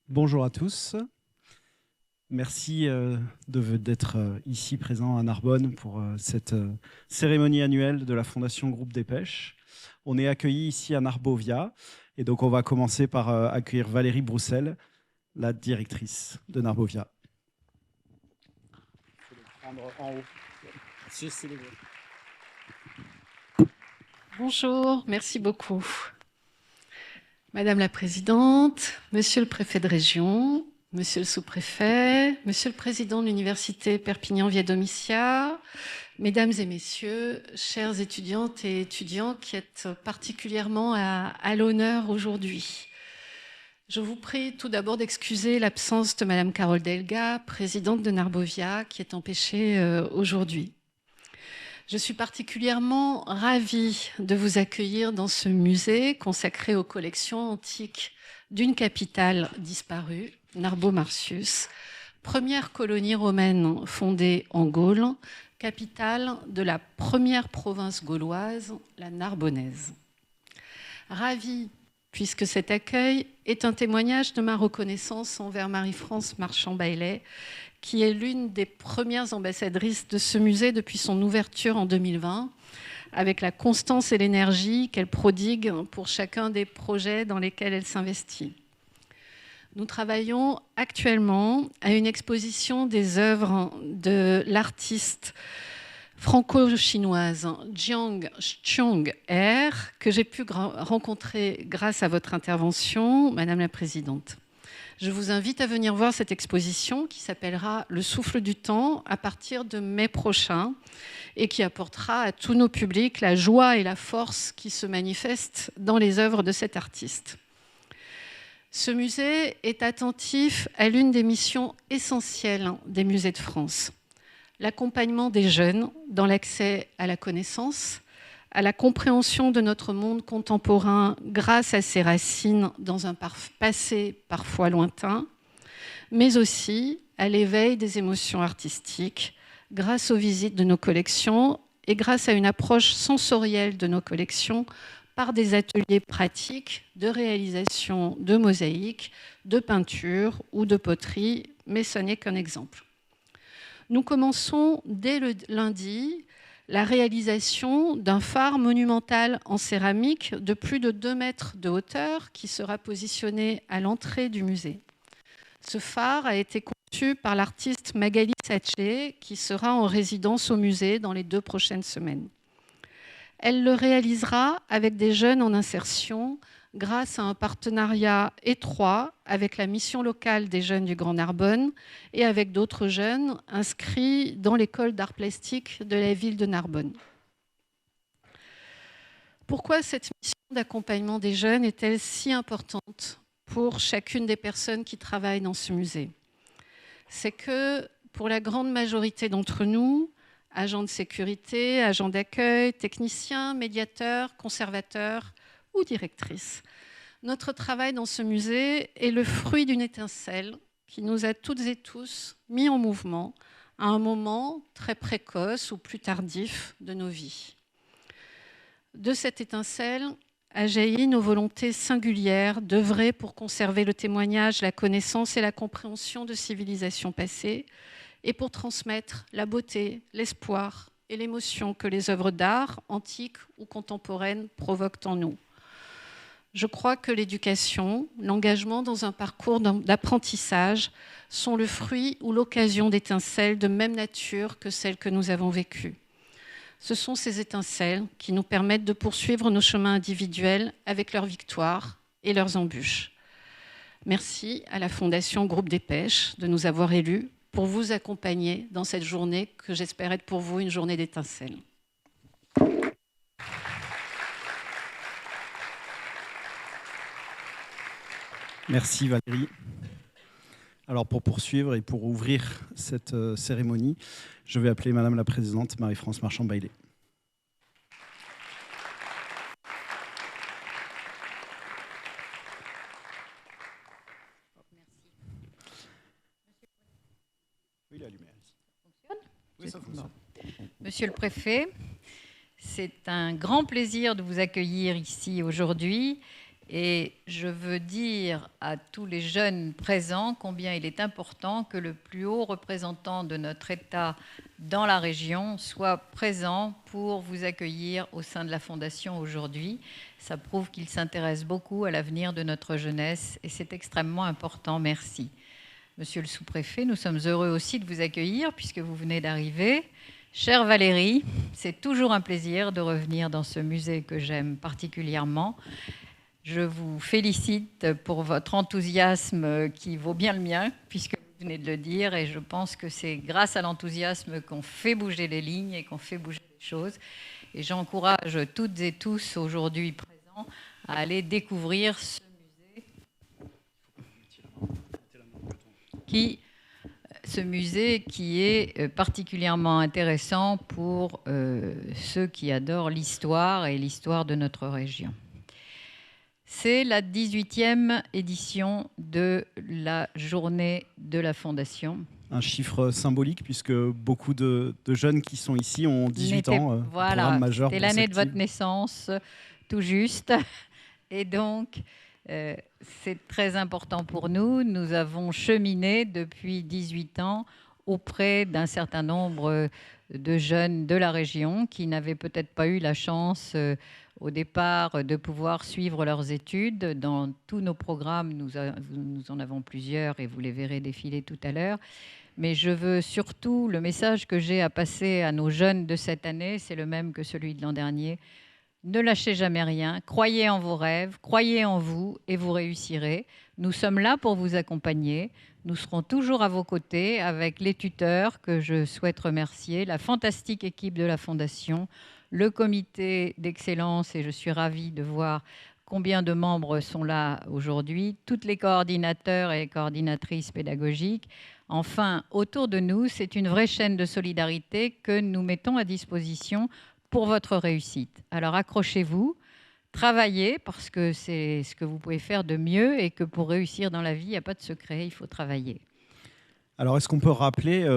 Bonjour à tous. Merci d'être ici présent à Narbonne pour cette cérémonie annuelle de la Fondation Groupe des Pêches. On est accueillis ici à Narbovia et donc on va commencer par accueillir Valérie Broussel, la directrice de Narbovia. Je vais le prendre en haut. Bonjour, merci beaucoup. Madame la Présidente, Monsieur le Préfet de Région, Monsieur le Sous-Préfet, Monsieur le Président de l'Université Perpignan-Via-Domitia, Mesdames et Messieurs, chères étudiantes et étudiants qui êtes particulièrement à l'honneur aujourd'hui. Je vous prie tout d'abord d'excuser l'absence de Madame Carole Delga, présidente de Narbovia, qui est empêchée aujourd'hui. Je suis particulièrement ravie de vous accueillir dans ce musée consacré aux collections antiques d'une capitale disparue, Narbo-Martius, première colonie romaine fondée en Gaule, capitale de la première province gauloise, la Narbonnaise. Ravie, puisque cet accueil est un témoignage de ma reconnaissance envers Marie-France Marchand-Baillet, qui est l'une des premières ambassadrices de ce musée depuis son ouverture en 2020, avec la constance et l'énergie qu'elle prodigue pour chacun des projets dans lesquels elle s'investit. Nous travaillons actuellement à une exposition des œuvres de l'artiste franco-chinoise Jiang Xiong-Er, que j'ai pu rencontrer grâce à votre intervention, Madame la Présidente. Je vous invite à venir voir cette exposition qui s'appellera « Le souffle du temps » à partir de mai prochain et qui apportera à tous nos publics la joie et la force qui se manifestent dans les œuvres de cet artiste. Ce musée est attentif à l'une des missions essentielles des musées de France, l'accompagnement des jeunes dans l'accès à la connaissance, à la compréhension de notre monde contemporain grâce à ses racines dans un passé parfois lointain, mais aussi à l'éveil des émotions artistiques grâce aux visites de nos collections et grâce à une approche sensorielle de nos collections par des ateliers pratiques de réalisation de mosaïques, de peinture ou de poterie, mais ce n'est qu'un exemple. Nous commençons dès le lundi la réalisation d'un phare monumental en céramique de plus de 2 mètres de hauteur qui sera positionné à l'entrée du musée. Ce phare a été conçu par l'artiste Magali Satché qui sera en résidence au musée dans les 2 prochaines semaines. Elle le réalisera avec des jeunes en insertion grâce à un partenariat étroit avec la mission locale des jeunes du Grand Narbonne et avec d'autres jeunes inscrits dans l'école d'art plastique de la ville de Narbonne. Pourquoi cette mission d'accompagnement des jeunes est-elle si importante pour chacune des personnes qui travaillent dans ce musée? C'est que pour la grande majorité d'entre nous, agents de sécurité, agents d'accueil, techniciens, médiateurs, conservateurs ou directrices, notre travail dans ce musée est le fruit d'une étincelle qui nous a toutes et tous mis en mouvement à un moment très précoce ou plus tardif de nos vies. De cette étincelle a jailli nos volontés singulières d'œuvrer pour conserver le témoignage, la connaissance et la compréhension de civilisations passées et pour transmettre la beauté, l'espoir et l'émotion que les œuvres d'art, antiques ou contemporaines, provoquent en nous. Je crois que l'éducation, l'engagement dans un parcours d'apprentissage sont le fruit ou l'occasion d'étincelles de même nature que celles que nous avons vécues. Ce sont ces étincelles qui nous permettent de poursuivre nos chemins individuels avec leurs victoires et leurs embûches. Merci à la Fondation Groupe des Pêches de nous avoir élus pour vous accompagner dans cette journée que j'espère être pour vous une journée d'étincelles. Merci Valérie. Alors pour poursuivre et pour ouvrir cette cérémonie, je vais appeler Madame la Présidente Marie-France Marchand-Baillet. Oui, la lumière ici. Oui, ça fonctionne. Monsieur le Préfet, c'est un grand plaisir de vous accueillir ici aujourd'hui Et je veux dire à tous les jeunes présents combien il est important que le plus haut représentant de notre État dans la région soit présent pour vous accueillir au sein de la Fondation aujourd'hui. Ça prouve qu'il s'intéresse beaucoup à l'avenir de notre jeunesse et c'est extrêmement important. Merci. Monsieur le sous-préfet, nous sommes heureux aussi de vous accueillir puisque vous venez d'arriver. Chère Valérie, c'est toujours un plaisir de revenir dans ce musée que j'aime particulièrement. Je vous félicite pour votre enthousiasme qui vaut bien le mien, puisque vous venez de le dire, et je pense que c'est grâce à l'enthousiasme qu'on fait bouger les lignes et qu'on fait bouger les choses. Et j'encourage toutes et tous aujourd'hui présents à aller découvrir ce musée qui est particulièrement intéressant pour ceux qui adorent l'histoire et l'histoire de notre région. C'est la 18e édition de la journée de la Fondation. Un chiffre symbolique, puisque beaucoup de jeunes qui sont ici ont 18 ans. Voilà, c'était l'année de votre naissance, tout juste. Et donc, c'est très important pour nous. Nous avons cheminé depuis 18 ans auprès d'un certain nombre de jeunes de la région qui n'avaient peut-être pas eu la chance au départ de pouvoir suivre leurs études. Dans tous nos programmes, nous en avons plusieurs et vous les verrez défiler tout à l'heure. Mais je veux surtout, le message que j'ai à passer à nos jeunes de cette année, c'est le même que celui de l'an dernier. Ne lâchez jamais rien, croyez en vos rêves, croyez en vous et vous réussirez. Nous sommes là pour vous accompagner. Nous serons toujours à vos côtés avec les tuteurs que je souhaite remercier, la fantastique équipe de la Fondation, le comité d'excellence, et je suis ravie de voir combien de membres sont là aujourd'hui, toutes les coordinateurs et coordinatrices pédagogiques. Enfin, autour de nous, c'est une vraie chaîne de solidarité que nous mettons à disposition pour votre réussite. Alors accrochez-vous, travaillez, parce que c'est ce que vous pouvez faire de mieux et que pour réussir dans la vie, il n'y a pas de secret, il faut travailler. Alors, est-ce qu'on peut rappeler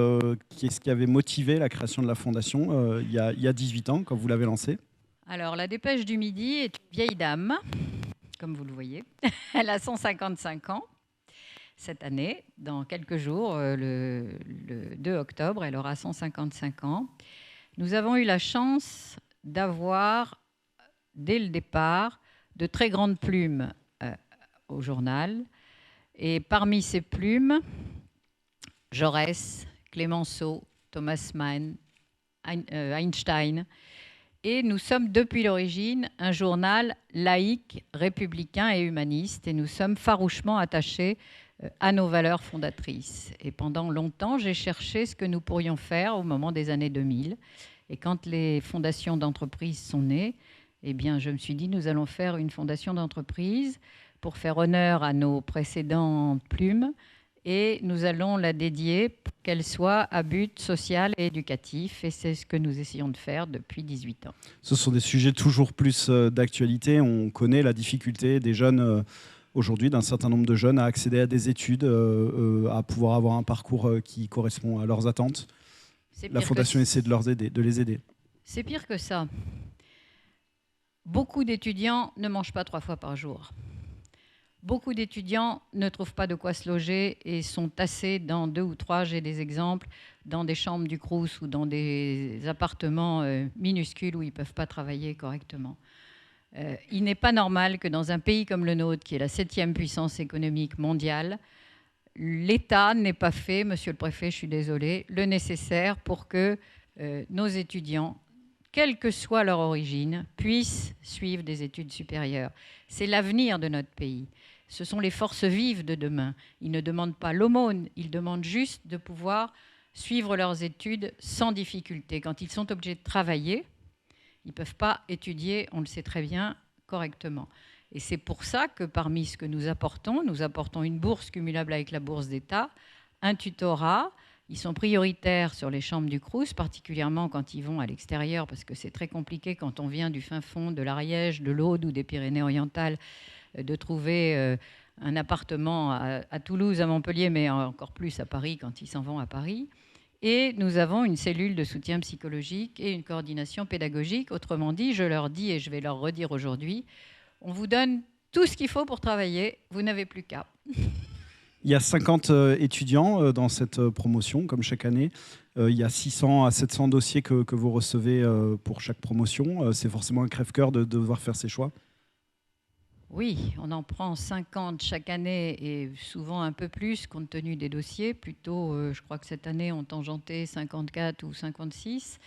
qu'est-ce qui avait motivé la création de la Fondation il y a 18 ans, quand vous l'avez lancée? Alors, la Dépêche du Midi est une vieille dame, comme vous le voyez. Elle a 155 ans cette année. Dans quelques jours, le 2 octobre, elle aura 155 ans. Nous avons eu la chance d'avoir, dès le départ, de très grandes plumes au journal. Et parmi ces plumes, Jaurès, Clémenceau, Thomas Mann, Einstein. Et nous sommes depuis l'origine un journal laïque, républicain et humaniste. Et nous sommes farouchement attachés à nos valeurs fondatrices. Et pendant longtemps, j'ai cherché ce que nous pourrions faire au moment des années 2000. Et quand les fondations d'entreprise sont nées, eh bien, je me suis dit, nous allons faire une fondation d'entreprise pour faire honneur à nos précédentes plumes. Et nous allons la dédier pour qu'elle soit à but social et éducatif. Et c'est ce que nous essayons de faire depuis 18 ans. Ce sont des sujets toujours plus d'actualité. On connaît la difficulté des jeunes aujourd'hui, d'un certain nombre de jeunes, à accéder à des études, à pouvoir avoir un parcours qui correspond à leurs attentes. La Fondation essaie de les aider. C'est pire que ça. Beaucoup d'étudiants ne mangent pas 3 fois par jour. Beaucoup d'étudiants ne trouvent pas de quoi se loger et sont tassés dans 2 ou 3, j'ai des exemples, dans des chambres du Crous ou dans des appartements minuscules où ils ne peuvent pas travailler correctement. Il n'est pas normal que dans un pays comme le nôtre, qui est la 7e puissance économique mondiale, l'État n'ait pas fait, monsieur le préfet, je suis désolée, le nécessaire pour que nos étudiants, quelle que soit leur origine, puissent suivre des études supérieures. C'est l'avenir de notre pays. Ce sont les forces vives de demain. Ils ne demandent pas l'aumône, ils demandent juste de pouvoir suivre leurs études sans difficulté. Quand ils sont obligés de travailler, ils ne peuvent pas étudier, on le sait très bien, correctement. Et c'est pour ça que parmi ce que nous apportons une bourse cumulable avec la bourse d'État, un tutorat. Ils sont prioritaires sur les chambres du Crous, particulièrement quand ils vont à l'extérieur, parce que c'est très compliqué quand on vient du fin fond de l'Ariège, de l'Aude ou des Pyrénées-Orientales, de trouver un appartement à Toulouse, à Montpellier, mais encore plus à Paris quand ils s'en vont à Paris. Et nous avons une cellule de soutien psychologique et une coordination pédagogique. Autrement dit, je leur dis, et je vais leur redire aujourd'hui, on vous donne tout ce qu'il faut pour travailler, vous n'avez plus qu'à. Il y a 50 étudiants dans cette promotion, comme chaque année. Il y a 600 à 700 dossiers que vous recevez pour chaque promotion. C'est forcément un crève-cœur de devoir faire ces choix. Oui, on en prend 50 chaque année et souvent un peu plus compte tenu des dossiers. Plutôt, je crois que cette année, on tangentait 54 ou 56.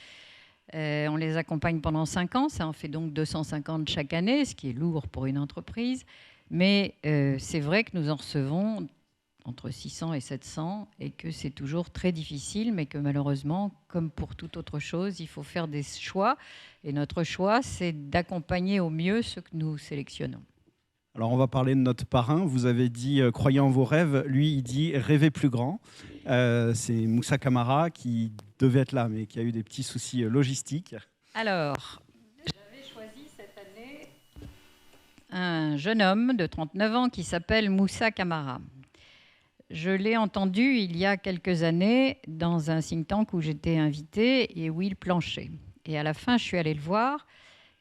On les accompagne pendant 5 ans. Ça en fait donc 250 chaque année, ce qui est lourd pour une entreprise. Mais c'est vrai que nous en recevons entre 600 et 700 et que c'est toujours très difficile, mais que malheureusement, comme pour toute autre chose, il faut faire des choix. Et notre choix, c'est d'accompagner au mieux ceux que nous sélectionnons. Alors, on va parler de notre parrain. Vous avez dit « croyez en vos rêves ». Lui, il dit « rêvez plus grand ». C'est Moussa Camara qui devait être là, mais qui a eu des petits soucis logistiques. Alors, j'avais choisi cette année un jeune homme de 39 ans qui s'appelle Moussa Camara. Je l'ai entendu il y a quelques années dans un think tank où j'étais invitée et où il planchait. Et à la fin, je suis allée le voir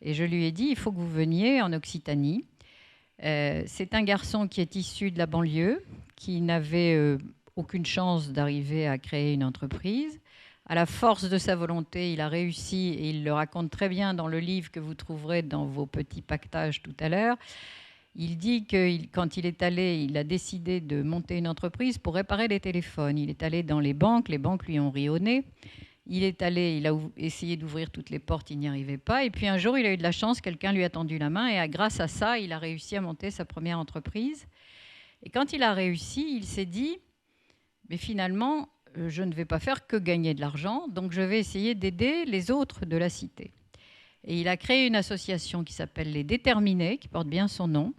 et je lui ai dit « il faut que vous veniez en Occitanie ». C'est un garçon qui est issu de la banlieue, qui n'avait aucune chance d'arriver à créer une entreprise. À la force de sa volonté, il a réussi, et il le raconte très bien dans le livre que vous trouverez dans vos petits pactages tout à l'heure. Il dit que quand il est allé, il a décidé de monter une entreprise pour réparer les téléphones. Il est allé dans les banques lui ont ri au nez. Il est allé, il a essayé d'ouvrir toutes les portes, il n'y arrivait pas. Et puis un jour, il a eu de la chance, quelqu'un lui a tendu la main et grâce à ça, il a réussi à monter sa première entreprise. Et quand il a réussi, il s'est dit, mais finalement, je ne vais pas faire que gagner de l'argent, donc je vais essayer d'aider les autres de la cité. Et il a créé une association qui s'appelle Les Déterminés, qui porte bien son nom,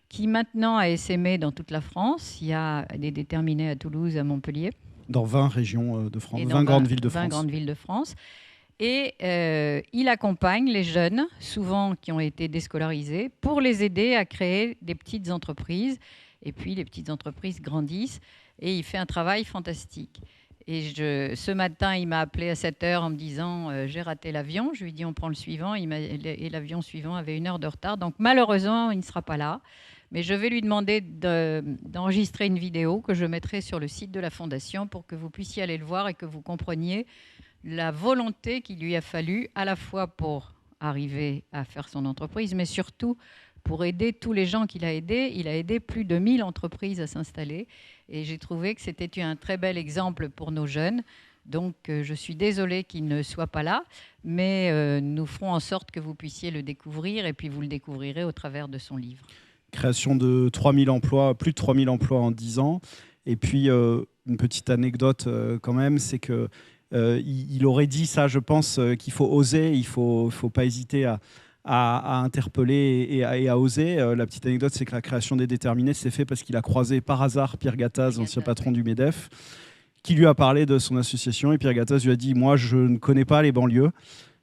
qui maintenant a essaimé dans toute la France. Il y a des Déterminés à Toulouse, à Montpellier. Dans 20 régions de France, 20 grandes villes de France. 20 grandes villes de France. Et il accompagne les jeunes, souvent qui ont été déscolarisés, pour les aider à créer des petites entreprises. Et puis, les petites entreprises grandissent et il fait un travail fantastique. Et ce matin, il m'a appelé à 7 heures en me disant « j'ai raté l'avion ». Je lui ai dit « on prend le suivant ». Et l'avion suivant avait 1 heure de retard. Donc, malheureusement, il ne sera pas là. Mais je vais lui demander d'enregistrer une vidéo que je mettrai sur le site de la Fondation pour que vous puissiez aller le voir et que vous compreniez la volonté qu'il lui a fallu à la fois pour arriver à faire son entreprise, mais surtout pour aider tous les gens qu'il a aidés. Il a aidé plus de 1000 entreprises à s'installer et j'ai trouvé que c'était un très bel exemple pour nos jeunes. Donc, je suis désolée qu'il ne soit pas là, mais nous ferons en sorte que vous puissiez le découvrir et puis vous le découvrirez au travers de son livre. Création de 3000 emplois, plus de 3000 emplois en 10 ans. Et puis, une petite anecdote quand même, c'est que il aurait dit ça, je pense, qu'il faut oser, il ne faut pas hésiter à interpeller et à oser. La petite anecdote, c'est que la création des Déterminés s'est fait parce qu'il a croisé par hasard Pierre Gattaz, ancien patron du MEDEF, qui lui a parlé de son association. Et Pierre Gattaz lui a dit « moi, je ne connais pas les banlieues,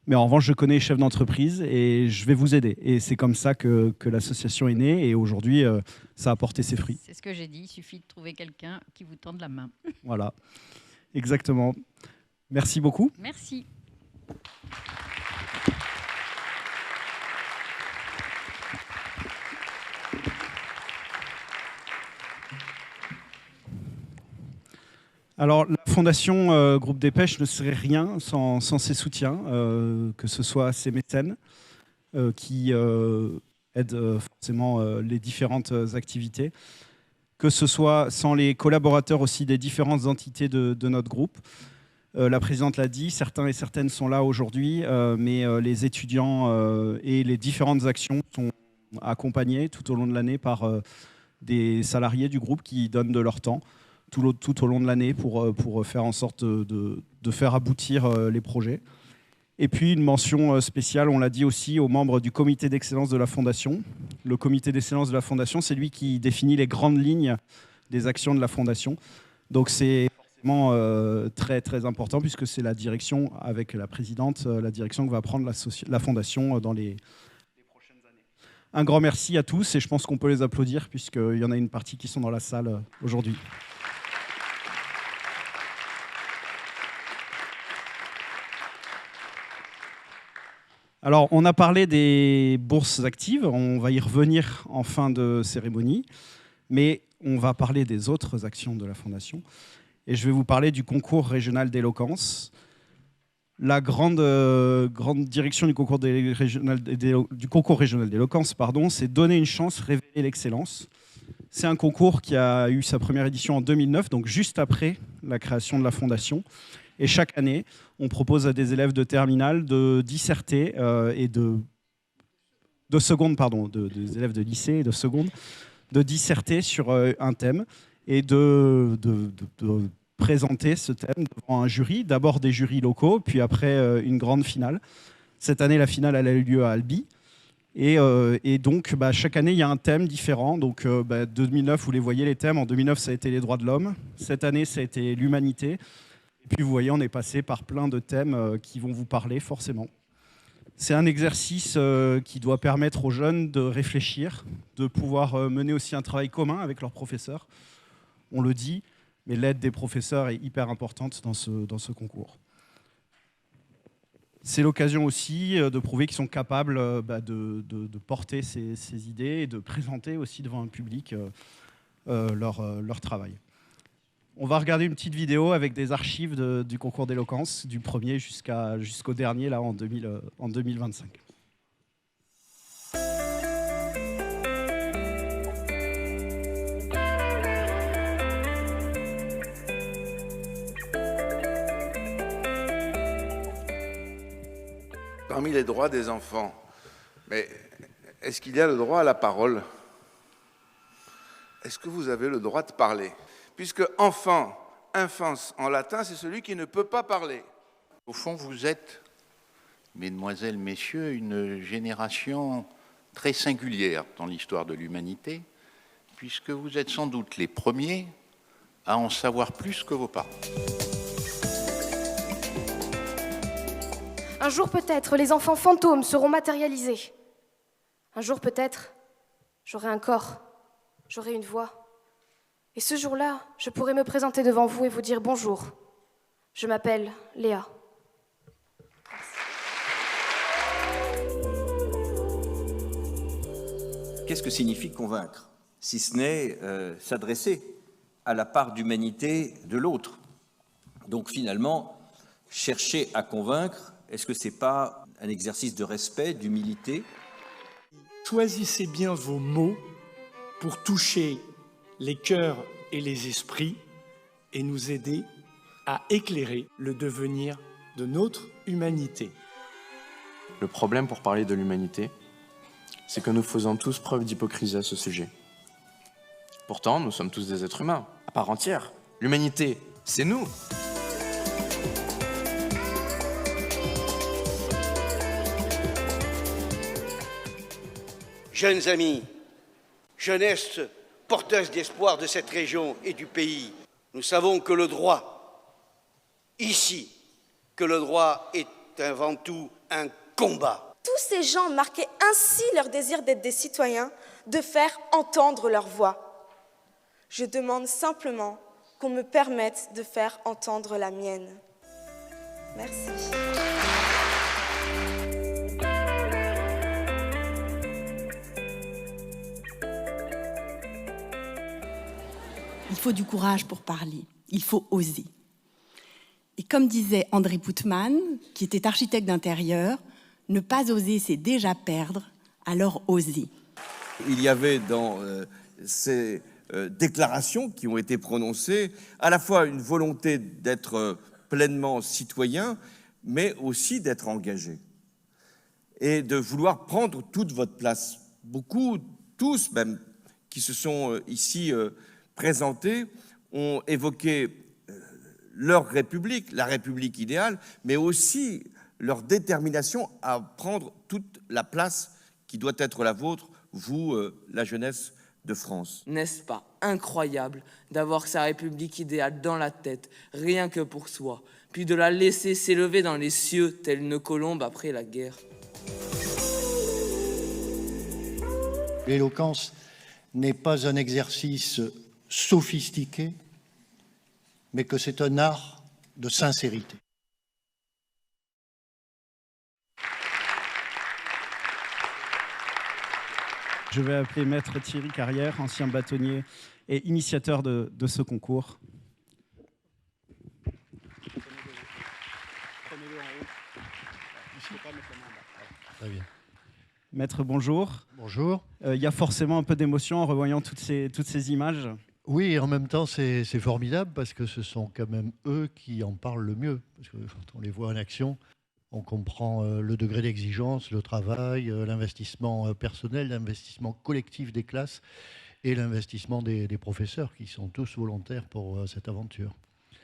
mais en revanche, je connais les chefs d'entreprise et je vais vous aider ». Et c'est comme ça que l'association est née et aujourd'hui, ça a porté ses fruits. C'est ce que j'ai dit, il suffit de trouver quelqu'un qui vous tende la main. Voilà, exactement. Merci beaucoup. Merci. Alors, la Fondation Groupe des Pêches ne serait rien sans ses soutiens, que ce soit ses mécènes qui aident forcément les différentes activités, que ce soit sans les collaborateurs aussi des différentes entités de notre groupe. La présidente l'a dit, certains et certaines sont là aujourd'hui, mais les étudiants et les différentes actions sont accompagnés tout au long de l'année par des salariés du groupe qui donnent de leur temps tout au long de l'année pour faire en sorte de faire aboutir les projets. Et puis une mention spéciale, on l'a dit aussi, aux membres du comité d'excellence de la Fondation. Le comité d'excellence de la Fondation, c'est lui qui définit les grandes lignes des actions de la Fondation. Donc c'est forcément très, très important puisque c'est la direction, avec la présidente, la direction que va prendre la Fondation dans les prochaines années. Un grand merci à tous et je pense qu'on peut les applaudir puisqu'il y en a une partie qui sont dans la salle aujourd'hui. Alors, on a parlé des bourses actives, on va y revenir en fin de cérémonie, mais on va parler des autres actions de la Fondation. Et je vais vous parler du concours régional d'éloquence. La grande direction du concours régional d'éloquence, c'est donner une chance, révéler l'excellence. C'est un concours qui a eu sa première édition en 2009, donc juste après la création de la Fondation. Et chaque année, on propose à des élèves de terminale de disserter et de seconde, des élèves de lycée et de seconde, de disserter sur un thème et de présenter ce thème devant un jury, d'abord des jurys locaux, puis après une grande finale. Cette année, la finale elle a eu lieu à Albi. Et donc, chaque année, il y a un thème différent. Donc, 2009, vous les voyez, les thèmes. En 2009, ça a été les droits de l'homme. Cette année, ça a été l'humanité. Et puis, vous voyez, on est passé par plein de thèmes qui vont vous parler, forcément. C'est un exercice qui doit permettre aux jeunes de réfléchir, de pouvoir mener aussi un travail commun avec leurs professeurs. On le dit, mais l'aide des professeurs est hyper importante dans ce concours. C'est l'occasion aussi de prouver qu'ils sont capables de porter ces idées et de présenter aussi devant un public leur travail. On va regarder une petite vidéo avec des archives du concours d'éloquence, du premier jusqu'au dernier là, en 2025. Parmi les droits des enfants, mais est-ce qu'il y a le droit à la parole? Est-ce que vous avez le droit de parler? Puisque enfant, infance en latin, c'est celui qui ne peut pas parler. Au fond, vous êtes, mesdemoiselles, messieurs, une génération très singulière dans l'histoire de l'humanité, puisque vous êtes sans doute les premiers à en savoir plus que vos parents. Un jour peut-être, les enfants fantômes seront matérialisés. Un jour peut-être, j'aurai un corps, j'aurai une voix. Et ce jour-là, je pourrai me présenter devant vous et vous dire bonjour. Je m'appelle Léa. Qu'est-ce que signifie convaincre, si ce n'est s'adresser à la part d'humanité de l'autre? Donc finalement, chercher à convaincre, est-ce que ce n'est pas un exercice de respect, d'humilité? Choisissez bien vos mots pour toucher les cœurs et les esprits et nous aider à éclairer le devenir de notre humanité. Le problème pour parler de l'humanité, c'est que nous faisons tous preuve d'hypocrisie à ce sujet. Pourtant, nous sommes tous des êtres humains, à part entière. L'humanité, c'est nous. Jeunes amis, jeunesse porteuse d'espoir de cette région et du pays, nous savons que le droit, ici, que le droit est avant tout un combat. Tous ces gens marquaient ainsi leur désir d'être des citoyens, de faire entendre leur voix. Je demande simplement qu'on me permette de faire entendre la mienne. Merci. Il faut du courage pour parler, il faut oser. Et comme disait André Poutman, qui était architecte d'intérieur, ne pas oser, c'est déjà perdre, alors oser. Il y avait dans ces déclarations qui ont été prononcées à la fois une volonté d'être pleinement citoyen, mais aussi d'être engagé. Et de vouloir prendre toute votre place. Beaucoup, tous même, qui se sont ici présentés, ont évoqué leur République, la République idéale, mais aussi leur détermination à prendre toute la place qui doit être la vôtre, vous, la jeunesse de France. N'est-ce pas incroyable d'avoir sa République idéale dans la tête, rien que pour soi, puis de la laisser s'élever dans les cieux, telle une colombe après la guerre? L'éloquence n'est pas un exercice sophistiqué, mais que c'est un art de sincérité. Je vais appeler Maître Thierry Carrière, ancien bâtonnier et initiateur de ce concours. Très bien. Maître, bonjour. Bonjour. Il y a forcément un peu d'émotion en revoyant toutes ces images. Oui, et en même temps, c'est formidable parce que ce sont quand même eux qui en parlent le mieux. Parce que quand on les voit en action, on comprend le degré d'exigence, le travail, l'investissement personnel, l'investissement collectif des classes et l'investissement des professeurs qui sont tous volontaires pour cette aventure.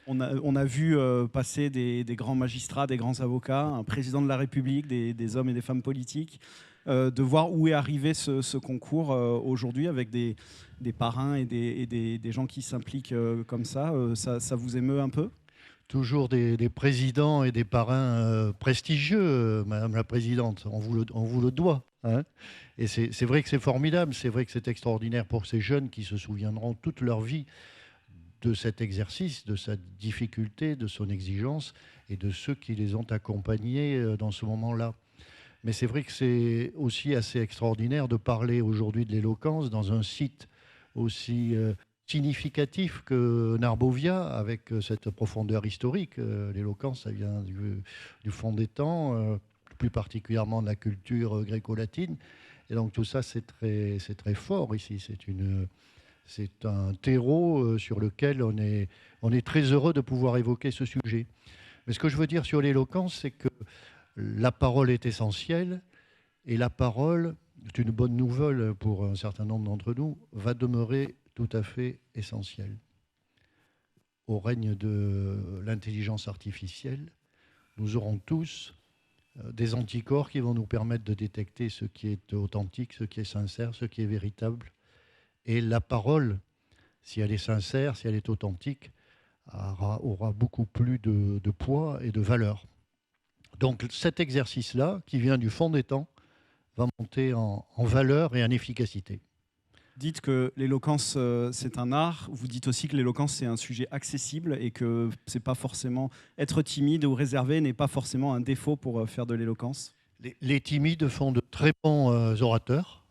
On a vu passer des grands magistrats, des grands avocats, un président de la République, des hommes et des femmes politiques, de voir où est arrivé ce concours aujourd'hui avec des parrains et des gens qui s'impliquent comme ça. Ça vous émeut un peu ? Toujours des présidents et des parrains prestigieux, Madame la Présidente, on vous le doit. Hein, et c'est vrai que c'est formidable, c'est vrai que c'est extraordinaire pour ces jeunes qui se souviendront toute leur vie de cet exercice, de sa difficulté, de son exigence et de ceux qui les ont accompagnés dans ce moment-là. Mais c'est vrai que c'est aussi assez extraordinaire de parler aujourd'hui de l'éloquence dans un site aussi significatif que Narbovia, avec cette profondeur historique. L'éloquence, ça vient du fond des temps, plus particulièrement de la culture gréco-latine. Et donc tout ça, c'est très fort ici. C'est un terreau sur lequel on est très heureux de pouvoir évoquer ce sujet. Mais ce que je veux dire sur l'éloquence, c'est que la parole est essentielle et la parole, c'est une bonne nouvelle pour un certain nombre d'entre nous, va demeurer tout à fait essentielle. Au règne de l'intelligence artificielle, nous aurons tous des anticorps qui vont nous permettre de détecter ce qui est authentique, ce qui est sincère, ce qui est véritable. Et la parole, si elle est sincère, si elle est authentique, aura beaucoup plus de poids et de valeur. Donc cet exercice-là, qui vient du fond des temps, va monter en valeur et en efficacité. Dites que l'éloquence, c'est un art. Vous dites aussi que l'éloquence, c'est un sujet accessible et que c'est pas forcément être timide ou réservé n'est pas forcément un défaut pour faire de l'éloquence. Les timides font de très bons orateurs,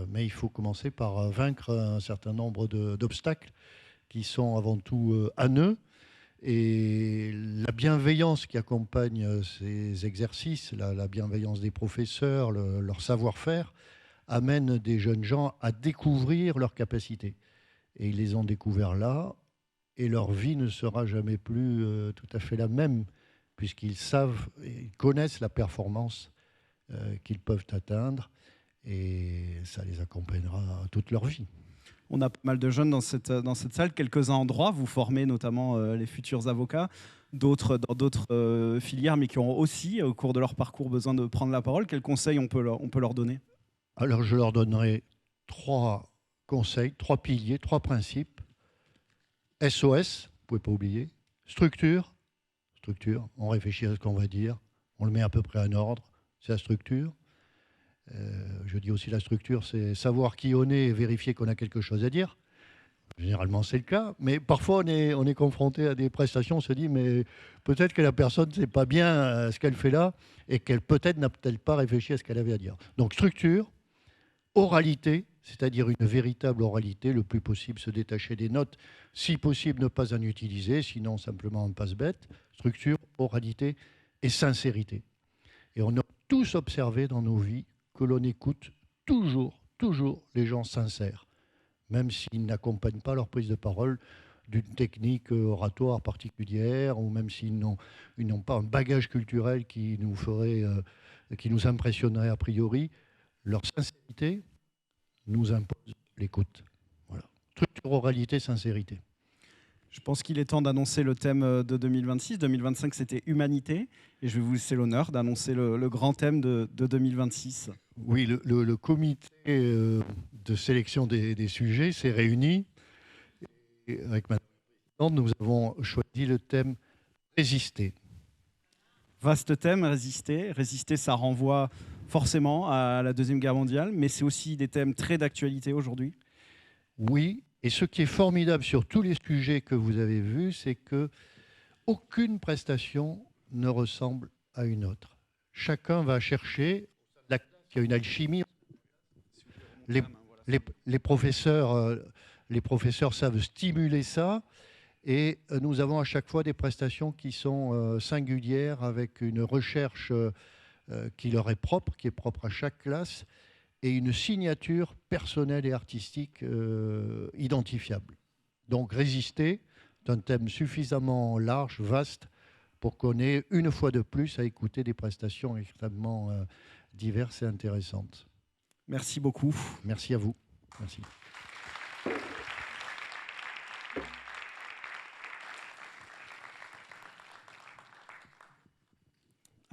mais il faut commencer par vaincre un certain nombre d'obstacles qui sont avant tout anneux. Et la bienveillance qui accompagne ces exercices, la bienveillance des professeurs, leur savoir-faire, amène des jeunes gens à découvrir leurs capacités. Et ils les ont découverts là, et leur vie ne sera jamais plus tout à fait la même, puisqu'ils savent et connaissent la performance qu'ils peuvent atteindre, et ça les accompagnera toute leur vie. On a pas mal de jeunes dans cette salle, quelques-uns en droit, vous formez notamment les futurs avocats, d'autres dans d'autres filières, mais qui ont aussi, au cours de leur parcours, besoin de prendre la parole. Quels conseils on peut leur donner ? Alors je leur donnerai 3 conseils, 3 piliers, 3 principes. SOS, vous ne pouvez pas oublier. Structure, on réfléchit à ce qu'on va dire, on le met à peu près en ordre, c'est la structure. Je dis aussi la structure, c'est savoir qui on est et vérifier qu'on a quelque chose à dire. Généralement, c'est le cas, mais parfois on est confronté à des prestations, on se dit, mais peut-être que la personne ne sait pas bien ce qu'elle fait là et qu'elle peut-être n'a peut-être pas réfléchi à ce qu'elle avait à dire. Donc structure, oralité, c'est-à-dire une véritable oralité, le plus possible se détacher des notes, si possible ne pas en utiliser, sinon simplement un passe-bête. Structure, oralité et sincérité. Et on a tous observé dans nos vies que l'on écoute toujours les gens sincères, même s'ils n'accompagnent pas leur prise de parole d'une technique oratoire particulière, ou même s'ils n'ont pas un bagage culturel qui nous impressionnerait a priori. Leur sincérité nous impose l'écoute. Voilà. Structure, oralité, sincérité. Je pense qu'il est temps d'annoncer le thème de 2026. 2025, c'était humanité. Et je vais vous laisser l'honneur d'annoncer le grand thème de 2026. Oui, le comité de sélection des sujets s'est réuni. Et avec Madame la Présidente, nous avons choisi le thème « Résister ». Vaste thème, résister. Résister, ça renvoie forcément à la Deuxième Guerre mondiale, mais c'est aussi des thèmes très d'actualité aujourd'hui. Oui. Et ce qui est formidable sur tous les sujets que vous avez vus, c'est qu'aucune prestation ne ressemble à une autre. Chacun va chercher, il y a une alchimie. les professeurs savent stimuler ça. Et nous avons à chaque fois des prestations qui sont singulières, avec une recherche qui leur est propre, qui est propre à chaque classe, et une signature personnelle et artistique identifiable. Donc résister, c'est un thème suffisamment large, vaste, pour qu'on ait une fois de plus à écouter des prestations extrêmement diverses et intéressantes. Merci beaucoup. Merci à vous. Merci.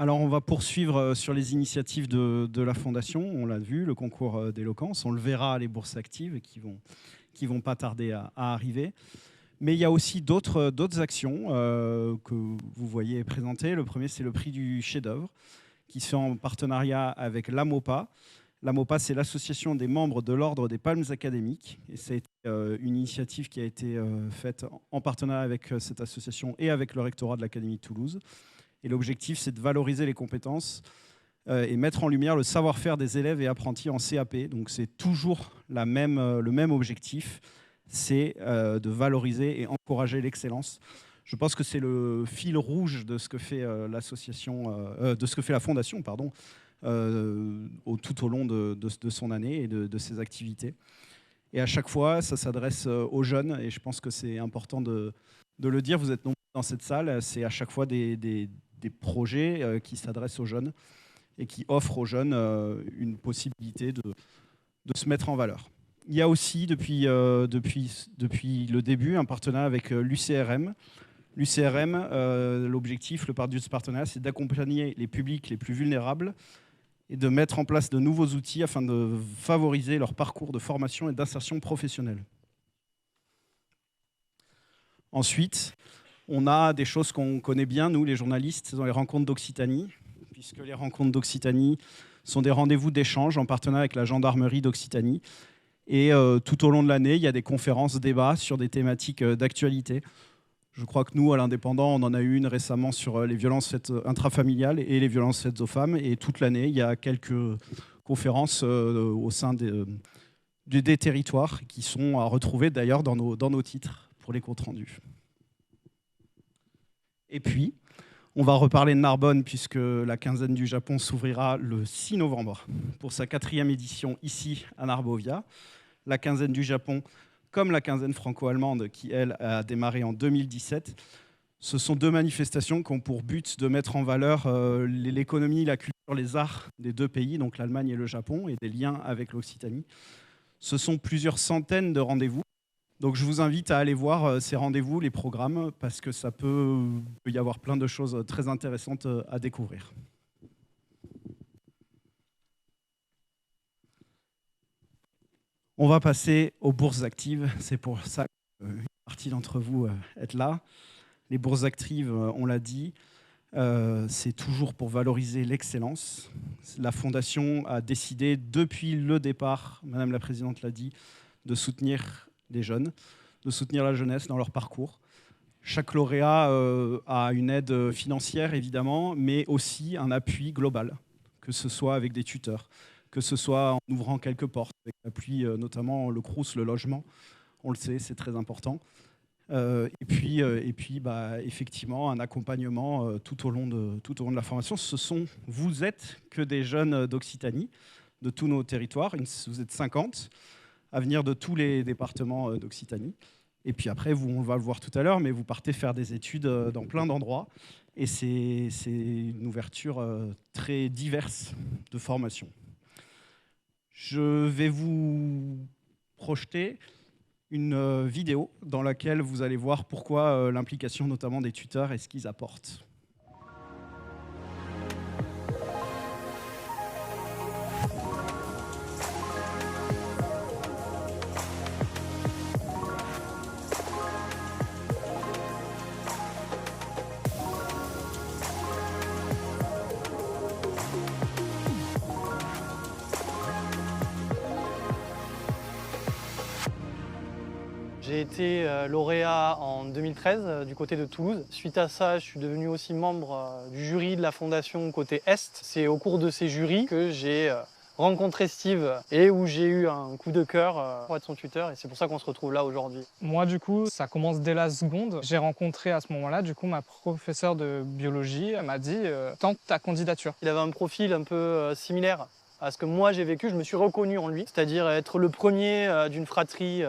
Alors, on va poursuivre sur les initiatives de la Fondation. On l'a vu, le concours d'éloquence. On le verra, les bourses actives qui vont pas tarder à arriver. Mais il y a aussi d'autres actions que vous voyez présentées. Le premier, c'est le prix du chef-d'œuvre, qui se fait en partenariat avec l'AMOPA. L'AMOPA, c'est l'association des membres de l'Ordre des Palmes académiques. Et c'est une initiative qui a été faite en partenariat avec cette association et avec le rectorat de l'Académie de Toulouse. Et l'objectif, c'est de valoriser les compétences et mettre en lumière le savoir-faire des élèves et apprentis en CAP. Donc c'est toujours le même objectif, c'est de valoriser et encourager l'excellence. Je pense que c'est le fil rouge de ce que fait la Fondation, tout au long de son année et de ses activités. Et à chaque fois, ça s'adresse aux jeunes, et je pense que c'est important de le dire. Vous êtes nombreux dans cette salle, c'est à chaque fois des projets qui s'adressent aux jeunes et qui offrent aux jeunes une possibilité de se mettre en valeur. Il y a aussi, depuis le début, un partenariat avec l'UCRM. L'UCRM, l'objectif, le but de ce partenariat, c'est d'accompagner les publics les plus vulnérables et de mettre en place de nouveaux outils afin de favoriser leur parcours de formation et d'insertion professionnelle. Ensuite, on a des choses qu'on connaît bien, nous, les journalistes, c'est dans les rencontres d'Occitanie, puisque les rencontres d'Occitanie sont des rendez-vous d'échange en partenariat avec la gendarmerie d'Occitanie. Et tout au long de l'année, il y a des conférences, débats sur des thématiques d'actualité. Je crois que nous, à l'Indépendant, on en a eu une récemment sur les violences faites intrafamiliales et les violences faites aux femmes. Et toute l'année, il y a quelques conférences au sein des territoires qui sont à retrouver d'ailleurs dans nos titres pour les comptes rendus. Et puis, on va reparler de Narbonne puisque la quinzaine du Japon s'ouvrira le 6 novembre pour sa 4e édition ici à Narbovia. La quinzaine du Japon, comme la quinzaine franco-allemande qui, elle, a démarré en 2017, ce sont 2 manifestations qui ont pour but de mettre en valeur l'économie, la culture, les arts des 2 pays, donc l'Allemagne et le Japon, et des liens avec l'Occitanie. Ce sont plusieurs centaines de rendez-vous. Donc je vous invite à aller voir ces rendez-vous, les programmes, parce que ça peut y avoir plein de choses très intéressantes à découvrir. On va passer aux bourses actives. C'est pour ça qu'une partie d'entre vous est là. Les bourses actives, on l'a dit, c'est toujours pour valoriser l'excellence. La Fondation a décidé, depuis le départ, Madame la Présidente l'a dit, de soutenir les jeunes, de soutenir la jeunesse dans leur parcours. Chaque lauréat a une aide financière, évidemment, mais aussi un appui global, que ce soit avec des tuteurs, que ce soit en ouvrant quelques portes, avec l'appui notamment le Crous, le logement, on le sait, c'est très important. Et puis effectivement, un accompagnement tout au long de la formation. Vous êtes que des jeunes d'Occitanie, de tous nos territoires, vous êtes 50, à venir de tous les départements d'Occitanie. Et puis après, on va le voir tout à l'heure, mais vous partez faire des études dans plein d'endroits. Et c'est une ouverture très diverse de formation. Je vais vous projeter une vidéo dans laquelle vous allez voir pourquoi l'implication notamment des tuteurs et ce qu'ils apportent. J'ai été lauréat en 2013 du côté de Toulouse. Suite à ça, je suis devenu aussi membre du jury de la Fondation côté Est. C'est au cours de ces jurys que j'ai rencontré Steve et où j'ai eu un coup de cœur pour être son tuteur et c'est pour ça qu'on se retrouve là aujourd'hui. Moi du coup ça commence dès la seconde. J'ai rencontré à ce moment-là du coup ma professeure de biologie, elle m'a dit tente ta candidature. Il avait un profil un peu similaire à ce que moi j'ai vécu, je me suis reconnu en lui, c'est-à-dire être le premier d'une fratrie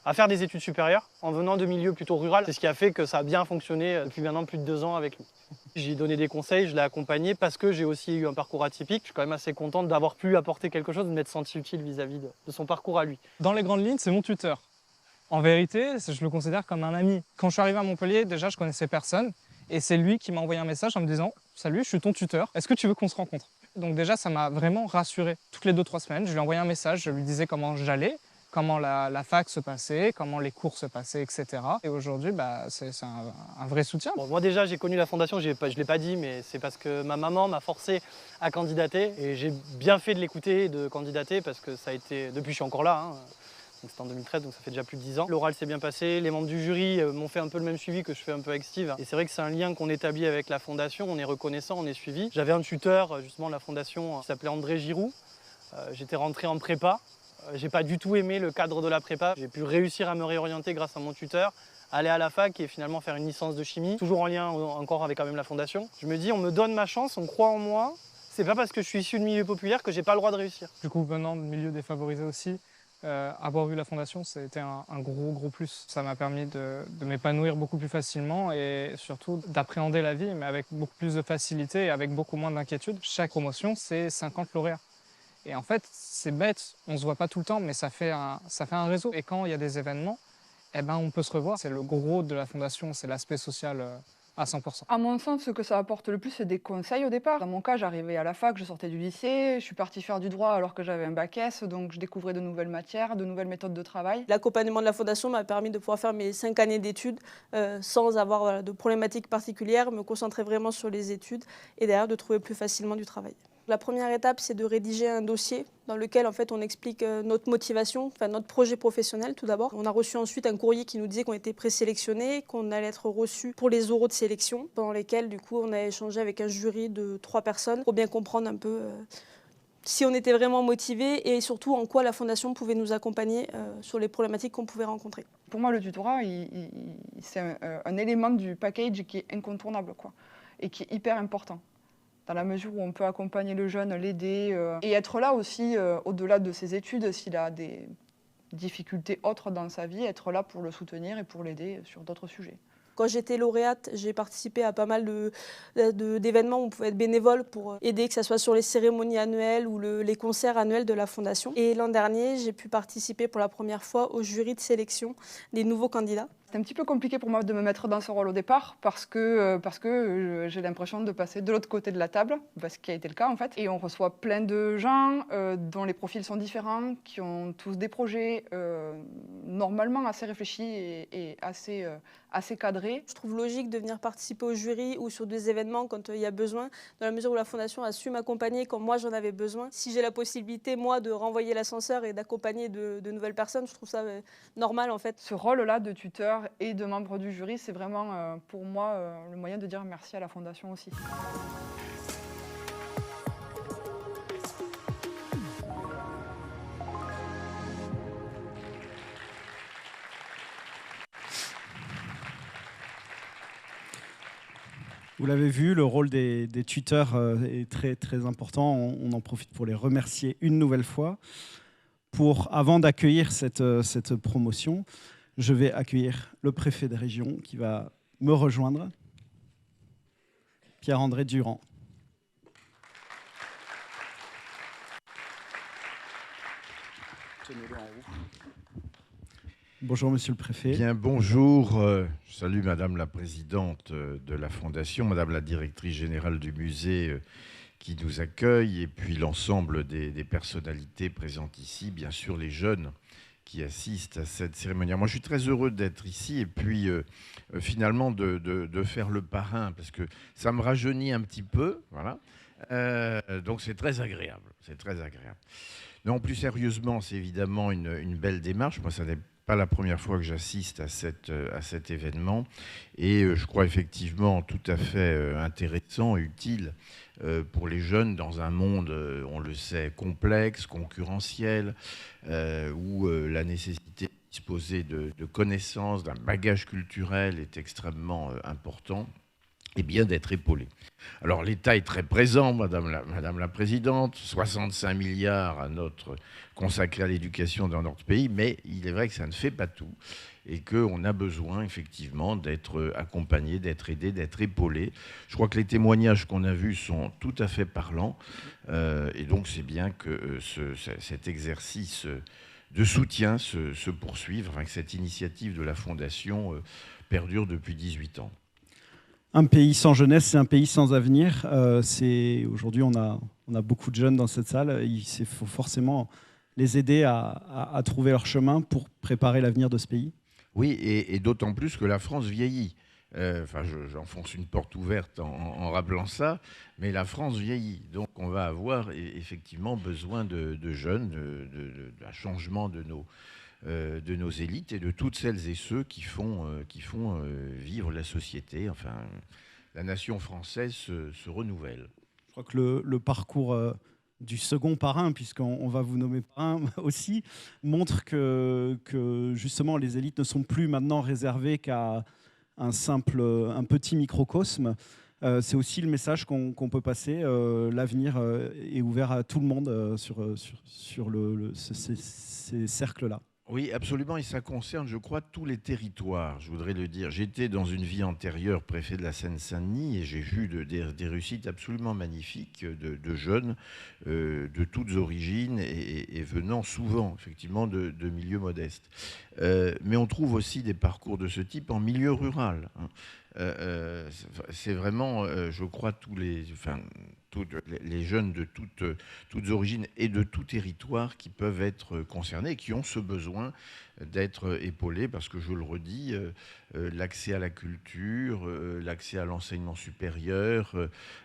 à faire des études supérieures en venant de milieux plutôt rural. C'est ce qui a fait que ça a bien fonctionné depuis maintenant plus de 2 ans avec lui. J'ai donné des conseils, je l'ai accompagné parce que j'ai aussi eu un parcours atypique. Je suis quand même assez contente d'avoir pu apporter quelque chose, de m'être senti utile vis-à-vis de son parcours à lui. Dans les grandes lignes, c'est mon tuteur. En vérité, je le considère comme un ami. Quand je suis arrivé à Montpellier, déjà, je connaissais personne. Et c'est lui qui m'a envoyé un message en me disant « Salut, je suis ton tuteur, est-ce que tu veux qu'on se rencontre ?» Donc déjà, ça m'a vraiment rassuré. Toutes les 2-3 semaines, je lui envoyais un message, je lui disais comment j'allais, comment la fac se passait, comment les cours se passaient, etc. Et aujourd'hui, c'est un vrai soutien. Bon, moi déjà, j'ai connu la fondation, je ne l'ai pas dit, mais c'est parce que ma maman m'a forcé à candidater. Et j'ai bien fait de l'écouter et de candidater parce que ça a été... Depuis, je suis encore là. C'était en 2013, donc ça fait déjà plus de 10 ans. L'oral s'est bien passé, les membres du jury m'ont fait un peu le même suivi que je fais un peu avec Steve. Et c'est vrai que c'est un lien qu'on établit avec la fondation, on est reconnaissant, on est suivi. J'avais un tuteur justement de la fondation qui s'appelait André Giroux. J'étais rentré en prépa. J'ai pas du tout aimé le cadre de la prépa. J'ai pu réussir à me réorienter grâce à mon tuteur, aller à la fac et finalement faire une licence de chimie, toujours en lien encore avec quand même la fondation. Je me dis, on me donne ma chance, on croit en moi. C'est pas parce que je suis issu de milieu populaire que j'ai pas le droit de réussir. Du coup, venant de milieu défavorisé aussi, avoir eu la fondation, c'était un gros plus. Ça m'a permis de m'épanouir beaucoup plus facilement et surtout d'appréhender la vie, mais avec beaucoup plus de facilité et avec beaucoup moins d'inquiétude. Chaque promotion, c'est 50 lauréats. Et en fait, c'est bête, on ne se voit pas tout le temps, mais ça fait un réseau. Et quand il y a des événements, on peut se revoir. C'est le gros de la fondation, c'est l'aspect social à 100%. À mon sens, ce que ça apporte le plus, c'est des conseils au départ. Dans mon cas, j'arrivais à la fac, je sortais du lycée, je suis partie faire du droit alors que j'avais un bac S, donc je découvrais de nouvelles matières, de nouvelles méthodes de travail. L'accompagnement de la fondation m'a permis de pouvoir faire mes 5 années d'études sans avoir de problématiques particulières, me concentrer vraiment sur les études et derrière de trouver plus facilement du travail. La première étape, c'est de rédiger un dossier dans lequel en fait, on explique notre motivation, notre projet professionnel tout d'abord. On a reçu ensuite un courrier qui nous disait qu'on était présélectionnés, qu'on allait être reçus pour les oraux de sélection, pendant lesquels du coup, on a échangé avec un jury de 3 personnes pour bien comprendre un peu si on était vraiment motivés et surtout en quoi la fondation pouvait nous accompagner sur les problématiques qu'on pouvait rencontrer. Pour moi, le tutorat, c'est un élément du package qui est incontournable et qui est hyper important. Dans la mesure où on peut accompagner le jeune, l'aider et être là aussi au-delà de ses études, s'il a des difficultés autres dans sa vie, être là pour le soutenir et pour l'aider sur d'autres sujets. Quand j'étais lauréate, j'ai participé à pas mal d'événements où on pouvait être bénévole pour aider, que ce soit sur les cérémonies annuelles ou les concerts annuels de la Fondation. Et l'an dernier, j'ai pu participer pour la première fois au jury de sélection des nouveaux candidats. C'est un petit peu compliqué pour moi de me mettre dans ce rôle au départ parce que j'ai l'impression de passer de l'autre côté de la table, ce qui a été le cas en fait. Et on reçoit plein de gens dont les profils sont différents, qui ont tous des projets normalement assez réfléchis et assez cadrés. Je trouve logique de venir participer au jury ou sur des événements quand il y a besoin, dans la mesure où la Fondation a su m'accompagner quand moi j'en avais besoin. Si j'ai la possibilité, moi, de renvoyer l'ascenseur et d'accompagner de nouvelles personnes, je trouve ça normal en fait. Ce rôle-là de tuteur et de membres du jury, c'est vraiment pour moi le moyen de dire merci à la Fondation aussi. Vous l'avez vu, le rôle des tuteurs est très important. On en profite pour les remercier une nouvelle fois. Avant d'accueillir cette promotion, je vais accueillir le préfet de région qui va me rejoindre, Pierre-André Durand. Tenez-le en haut. Bonjour, monsieur le préfet. Bien, bonjour. Je salue madame la présidente de la Fondation, madame la directrice générale du musée qui nous accueille, et puis l'ensemble des personnalités présentes ici, bien sûr les jeunes qui assistent à cette cérémonie. Moi, je suis très heureux d'être ici et puis finalement de faire le parrain, parce que ça me rajeunit un petit peu, voilà. Donc c'est très agréable, c'est très agréable. Non, plus sérieusement, c'est évidemment une belle démarche. Moi, ça n'est pas pas la première fois que j'assiste à cet événement et je crois effectivement tout à fait intéressant et utile pour les jeunes dans un monde, on le sait, complexe, concurrentiel, où la nécessité de disposer de connaissances, d'un bagage culturel est extrêmement important. Et bien d'être épaulé. Alors l'État est très présent, Madame la Présidente, 65 milliards consacrés à l'éducation dans notre pays, mais il est vrai que ça ne fait pas tout et qu'on a besoin effectivement d'être accompagné, d'être aidé, d'être épaulé. Je crois que les témoignages qu'on a vus sont tout à fait parlants et donc c'est bien que cet exercice de soutien se poursuive, enfin, que cette initiative de la Fondation perdure depuis 18 ans. Un pays sans jeunesse, c'est un pays sans avenir. Aujourd'hui, on a beaucoup de jeunes dans cette salle. Il faut forcément les aider à trouver leur chemin pour préparer l'avenir de ce pays. Oui, et d'autant plus que la France vieillit. J'enfonce une porte ouverte en rappelant ça, mais la France vieillit. Donc on va avoir effectivement besoin de jeunes, d'un changement de nos élites et de toutes celles et ceux qui font vivre la société. Enfin, la nation française se renouvelle. Je crois que le parcours du second parrain, puisqu'on va vous nommer parrain aussi, montre que justement les élites ne sont plus maintenant réservées qu'à un petit microcosme. C'est aussi le message qu'on peut passer. L'avenir est ouvert à tout le monde sur ces cercles-là. Oui, absolument, et ça concerne, je crois, tous les territoires, je voudrais le dire. J'étais dans une vie antérieure préfet de la Seine-Saint-Denis et j'ai vu des réussites absolument magnifiques de jeunes de toutes origines et venant souvent, effectivement, de milieux modestes. Mais on trouve aussi des parcours de ce type en milieu rural. C'est vraiment, je crois, tous les jeunes de toutes origines et de tout territoire qui peuvent être concernés, qui ont ce besoin d'être épaulés, parce que je le redis, l'accès à la culture, l'accès à l'enseignement supérieur,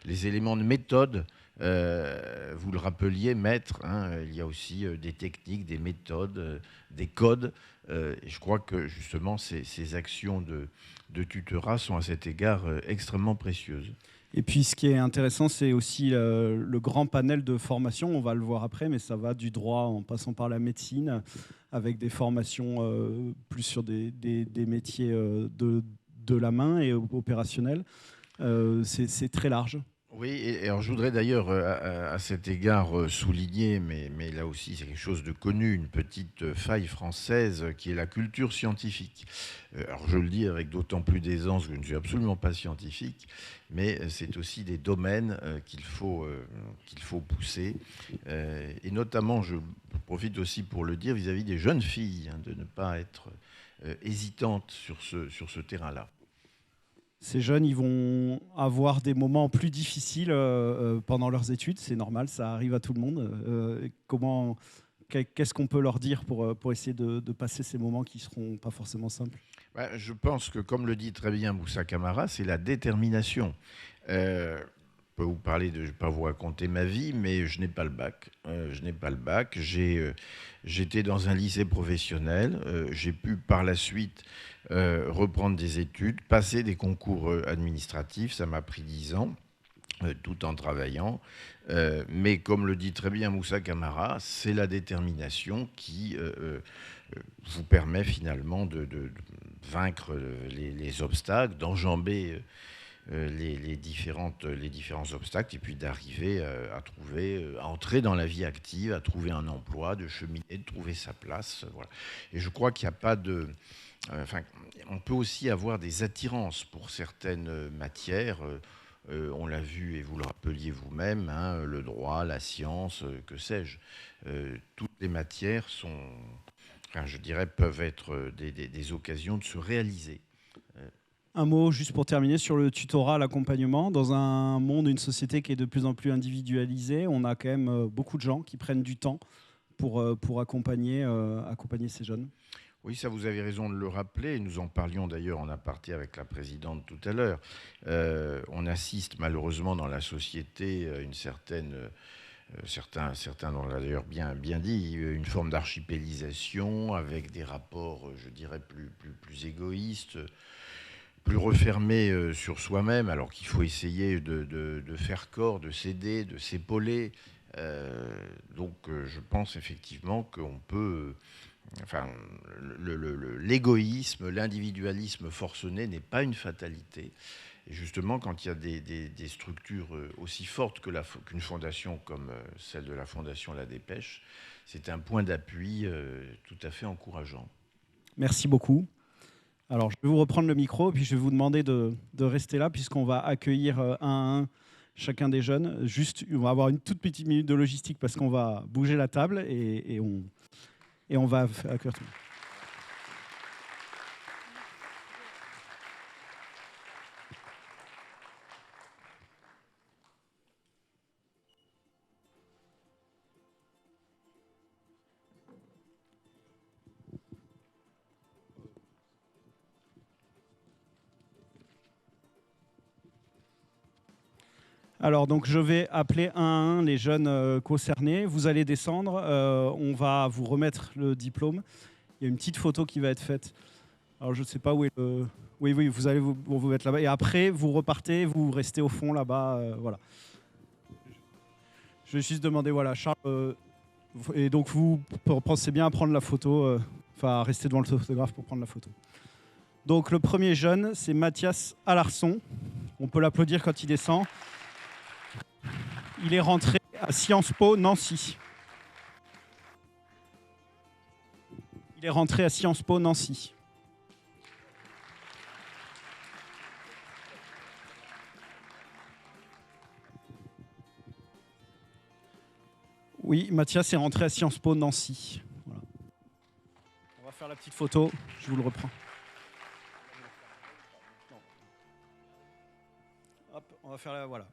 les éléments de méthode, vous le rappeliez, maître, il y a aussi des techniques, des méthodes, des codes, et je crois que justement ces actions de tutorat sont à cet égard extrêmement précieuses. Et puis ce qui est intéressant, c'est aussi le grand panel de formations, on va le voir après, mais ça va du droit en passant par la médecine, avec des formations plus sur des métiers de la main et opérationnels. C'est très large. Oui, et alors je voudrais d'ailleurs à cet égard souligner, mais là aussi c'est quelque chose de connu, une petite faille française qui est la culture scientifique. Alors je le dis avec d'autant plus d'aisance que je ne suis absolument pas scientifique, mais c'est aussi des domaines qu'il faut pousser. Et notamment, je profite aussi pour le dire vis-à-vis des jeunes filles, de ne pas être hésitantes sur ce terrain-là. Ces jeunes, ils vont avoir des moments plus difficiles pendant leurs études, c'est normal, ça arrive à tout le monde. Qu'est-ce qu'on peut leur dire pour essayer de passer ces moments qui ne seront pas forcément simples ? Je pense que, comme le dit très bien Moussa Camara, c'est la détermination. Je peux vous parler je ne vais pas vous raconter ma vie, mais je n'ai pas le bac. J'étais dans un lycée professionnel. J'ai pu par la suite reprendre des études, passer des concours administratifs. Ça m'a pris 10 ans, tout en travaillant. Mais comme le dit très bien Moussa Camara, c'est la détermination qui vous permet finalement de vaincre les obstacles, d'enjamber les différents obstacles et puis d'arriver à entrer dans la vie active, à trouver un emploi, de cheminer, de trouver sa place. Voilà. Et je crois qu'il n'y a pas de... on peut aussi avoir des attirances pour certaines matières. On l'a vu et vous le rappeliez vous-même, le droit, la science, que sais-je. Toutes les matières peuvent être des occasions de se réaliser. Un mot juste pour terminer sur le tutorat, l'accompagnement. Dans un monde, une société qui est de plus en plus individualisée, on a quand même beaucoup de gens qui prennent du temps pour accompagner ces jeunes. Oui, ça vous avez raison de le rappeler. Nous en parlions d'ailleurs en aparté avec la présidente tout à l'heure. On assiste malheureusement dans la société à une certaine Certains l'ont d'ailleurs bien dit, une forme d'archipélisation avec des rapports, je dirais, plus égoïstes, plus refermés sur soi-même, alors qu'il faut essayer de faire corps, de s'aider, de s'épauler. Donc je pense effectivement qu'on peut... Enfin, l'égoïsme, l'individualisme forcené n'est pas une fatalité. Et justement, quand il y a des structures aussi fortes qu'une fondation comme celle de la Fondation La Dépêche, c'est un point d'appui tout à fait encourageant. Merci beaucoup. Alors, je vais vous reprendre le micro, puis je vais vous demander de rester là, puisqu'on va accueillir un à un chacun des jeunes. Juste, on va avoir une toute petite minute de logistique, parce qu'on va bouger la table et on va accueillir tout le monde. Alors, donc, je vais appeler un à un les jeunes concernés. Vous allez descendre. On va vous remettre le diplôme. Il y a une petite photo qui va être faite. Alors, je ne sais pas où est le... Oui, vous allez vous mettre là-bas. Et après, vous repartez, vous restez au fond là-bas. Voilà. Je vais juste demander, voilà, Charles... et donc, vous pensez bien à prendre la photo, à rester devant le photographe pour prendre la photo. Donc, le premier jeune, c'est Mathias Alarson. On peut l'applaudir quand il descend. Il est rentré à Sciences Po Nancy. Il est rentré à Sciences Po Nancy. Oui, Mathias est rentré à Sciences Po Nancy. Voilà. On va faire la petite photo, je vous le reprends. Hop, on va faire la... Voilà.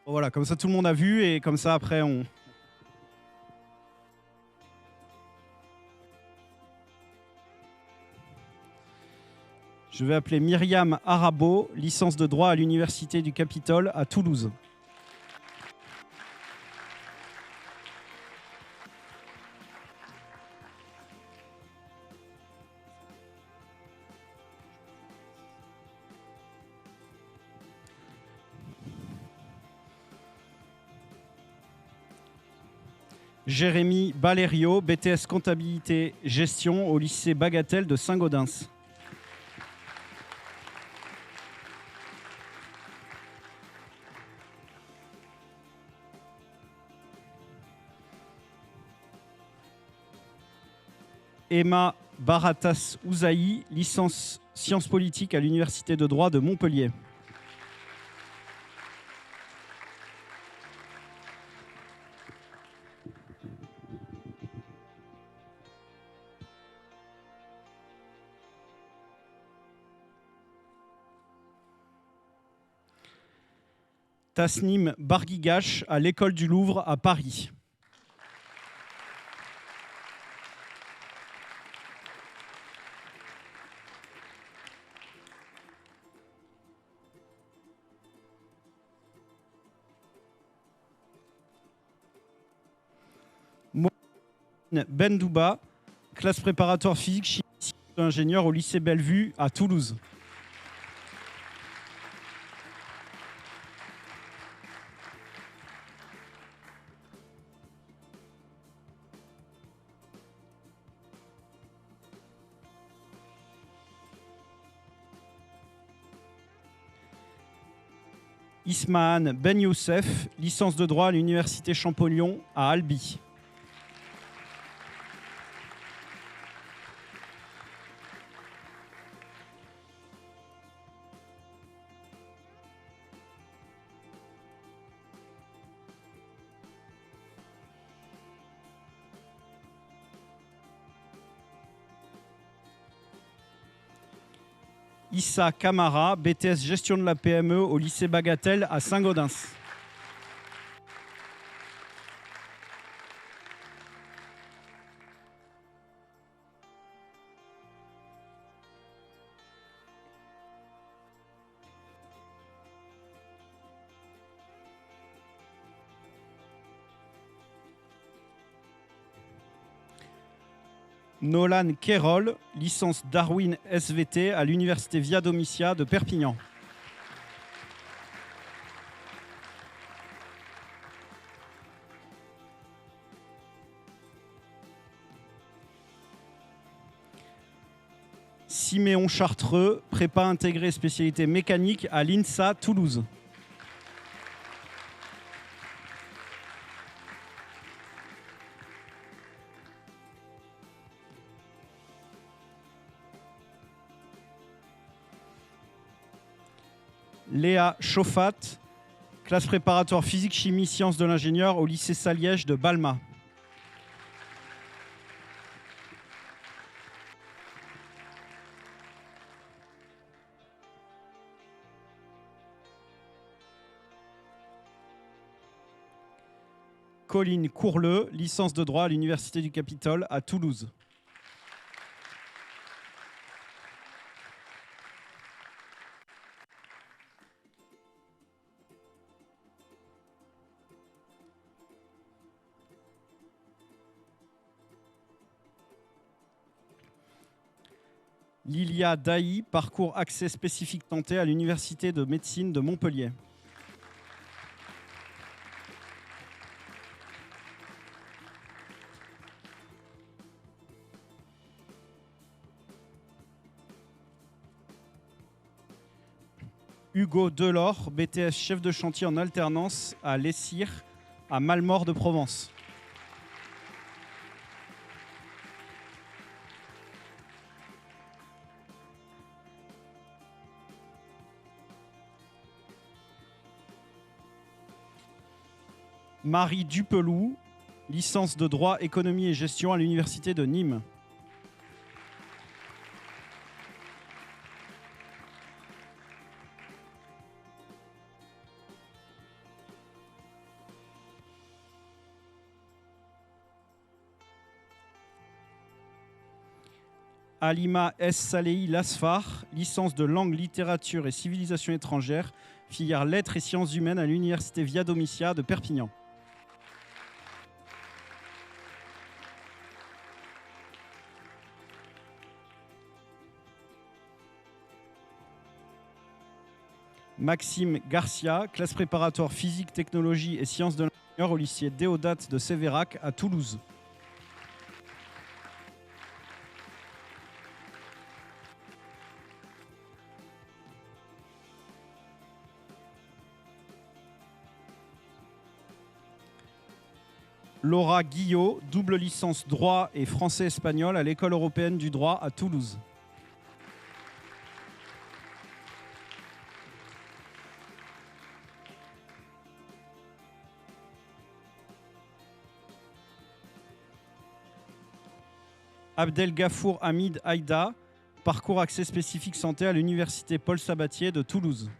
Voilà, comme ça tout le monde a vu et comme ça après on... Je vais appeler Myriam Arabo, licence de droit à l'Université du Capitole à Toulouse. Jérémy Balerio, BTS Comptabilité Gestion au lycée Bagatelle de Saint-Gaudens. Emma Baratas Ouzaï, licence sciences politiques à l'Université de droit de Montpellier. Tasnim Barguigache à l'École du Louvre à Paris. Bendouba, classe préparatoire physique chimie ingénieur au lycée Bellevue à Toulouse. Ismahan Ben Youssef, licence de droit à l'Université Champollion à Albi. Issa Camara, BTS Gestion de la PME au lycée Bagatelle à Saint-Gaudens. Nolan Kerol, licence Darwin SVT à l'Université Via Domitia de Perpignan. Siméon Chartreux, prépa intégrée spécialité mécanique à l'INSA Toulouse. Léa Chauffat, classe préparatoire physique, chimie, sciences de l'ingénieur au lycée Saliège de Balma. Colline Courleux, licence de droit à l'Université du Capitole à Toulouse. Lilia Daï, parcours accès spécifique tenté à l'Université de médecine de Montpellier. Hugo Delors, BTS chef de chantier en alternance à Lessire, à Malmort de Provence. Marie Dupelou, licence de droit, économie et gestion à l'Université de Nîmes. Alima S. Salehi Lasfar, licence de langue, littérature et civilisation étrangère, filière lettres et sciences humaines à l'Université Via Domitia de Perpignan. Maxime Garcia, classe préparatoire physique, technologie et sciences de l'ingénieur au lycée Déodate de Sévérac à Toulouse. Laura Guillot, double licence droit et français-espagnol à l'École européenne du droit à Toulouse. Abdelgafour Hamid Aïda, parcours accès spécifique santé à l'Université Paul Sabatier de Toulouse.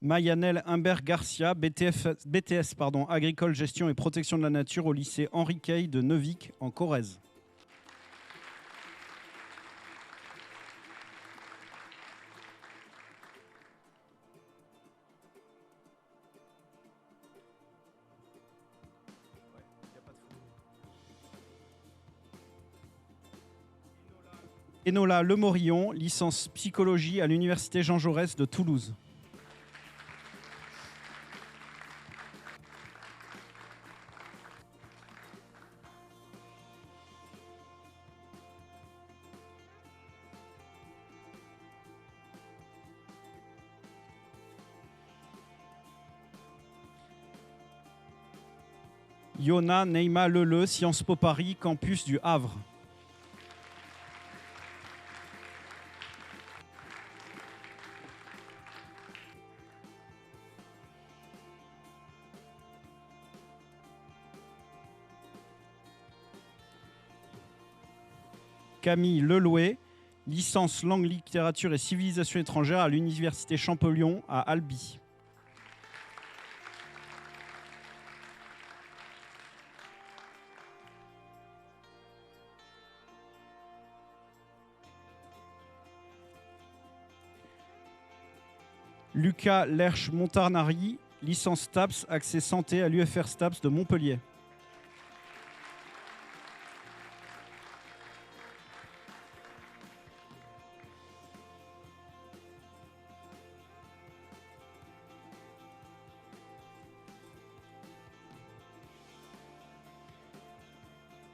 Mayanel Humbert Garcia, BTS agricole, gestion et protection de la nature au lycée Henri Quey de Neuvic en Corrèze. Enola Lemorillon, licence psychologie à l'Université Jean Jaurès de Toulouse. Yona Neima Leleu, Sciences Po Paris, campus du Havre. Camille Lelouet, licence langue, littérature et civilisation étrangère à l'Université Champollion à Albi. Lucas Lerche-Montarnari, licence STAPS, accès santé à l'UFR STAPS de Montpellier.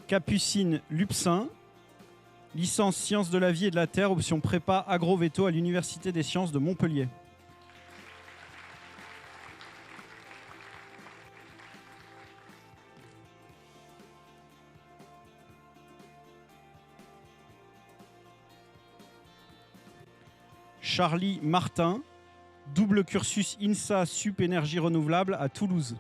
Capucine Lupsin, licence sciences de la vie et de la terre, option prépa agro-véto à l'Université des sciences de Montpellier. Charlie Martin, double cursus INSA Sup Énergie Renouvelable à Toulouse.